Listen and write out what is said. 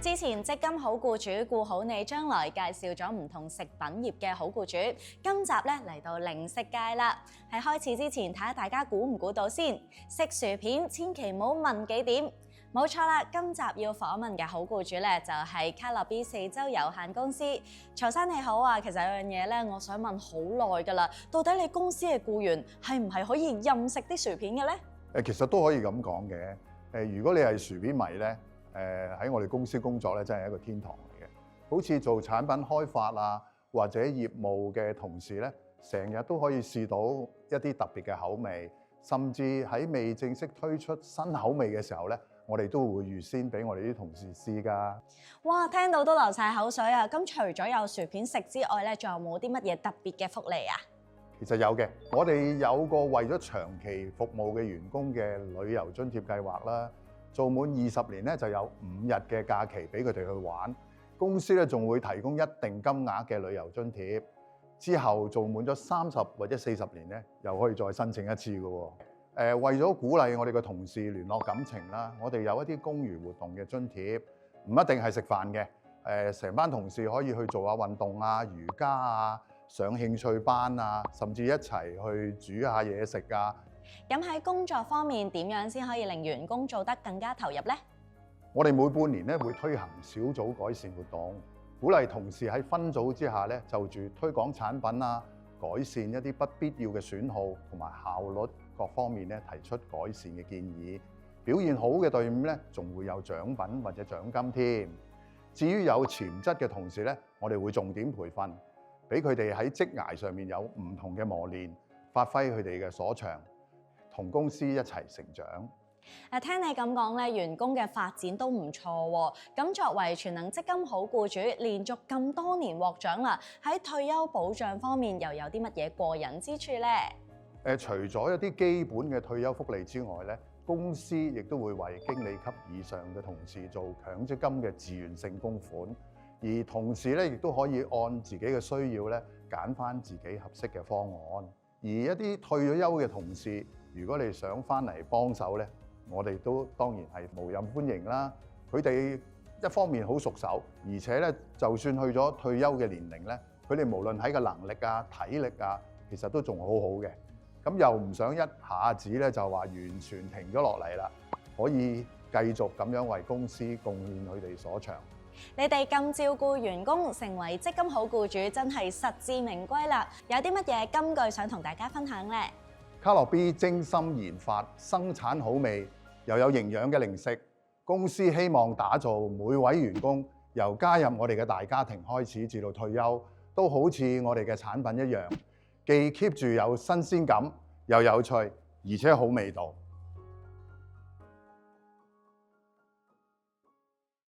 之前積金好僱主顧好你將來介紹咗唔同食品業嘅好僱主，今集咧嚟到零食界啦。喺開始之前睇下大家估唔估到先？食薯片千祈唔好問幾點。冇錯啦，今集要訪問嘅好僱主咧就係卡樂 B 四洲有限公司。曹生你好啊，其實有樣嘢咧，我想問好耐㗎啦，到底你公司嘅僱員係唔係可以任食啲薯片嘅咧？其實都可以咁講嘅。如果你係薯片迷咧，喺我哋公司工作咧，真係一個天堂嚟嘅。好似做產品開發啊，或者業務嘅同事咧，成日都可以試到一啲特別嘅口味，甚至喺未正式推出新口味嘅時候咧，我哋都會預先俾我哋啲同事試㗎。哇，聽到都流晒口水啊！咁除咗有薯片食之外咧，仲有冇啲乜嘢特別嘅福利啊？其實有嘅，我哋有個為咗長期服務嘅員工嘅旅遊津貼計劃啦。做滿20年咧，就有5日嘅假期俾佢哋去玩。公司咧仲會提供一定金額嘅旅遊津貼。之後做滿咗30或者40年咧，又可以再申請一次嘅喎。為咗鼓勵我哋嘅同事聯絡感情啦，我哋有一啲公餘活動嘅津貼，唔一定係食飯嘅。成班同事可以去做下運動啊、瑜伽啊、上興趣班啊，甚至一齊去煮下嘢食啊。咁喺工作方面點樣先可以令員工做得更加投入呢？我哋每半年咧會推行小組改善活動，鼓勵同事喺分組之下咧就住推廣產品啊、改善一啲不必要嘅損耗同埋效率各方面咧提出改善嘅建議。表現好嘅隊伍咧仲會有獎品或者獎金添。至於有潛質嘅同事咧，我哋會重點培訓，俾佢哋喺職涯上面有唔同嘅磨練，發揮佢哋嘅所長。同公司一齊成長。聽你咁講咧，員工嘅發展都唔錯喎。咁作為全能積金好僱主，連續咁多年獲獎啦，喺退休保障方面又有啲乜嘢過癮之處呢？除咗一啲基本嘅退休福利之外咧，公司亦都會為經理級以上嘅同事做強積金嘅自願性供款，而同事咧亦都可以按自己嘅需要咧揀返自己合適嘅方案。而一啲退咗休嘅同事，如果你想翻嚟幫手咧，我哋都當然係無任歡迎啦。佢哋一方面好熟手，而且咧就算去咗退休嘅年齡咧，佢哋無論喺個能力啊、體力啊，其實都仲好好嘅。咁又唔想一下子咧就話完全停咗落嚟啦，可以繼續咁樣為公司貢獻佢哋所長。你哋咁照顧員工，成為積金好僱主，真係實至名歸啦！有啲乜嘢金句想同大家分享呢？卡樂 B 精心研發、生產好味又有營養嘅零食，公司希望打造每位員工由加入我哋嘅大家庭開始至到退休，都好似我哋嘅產品一樣，既 keep 住有新鮮感，又有趣，而且好味道。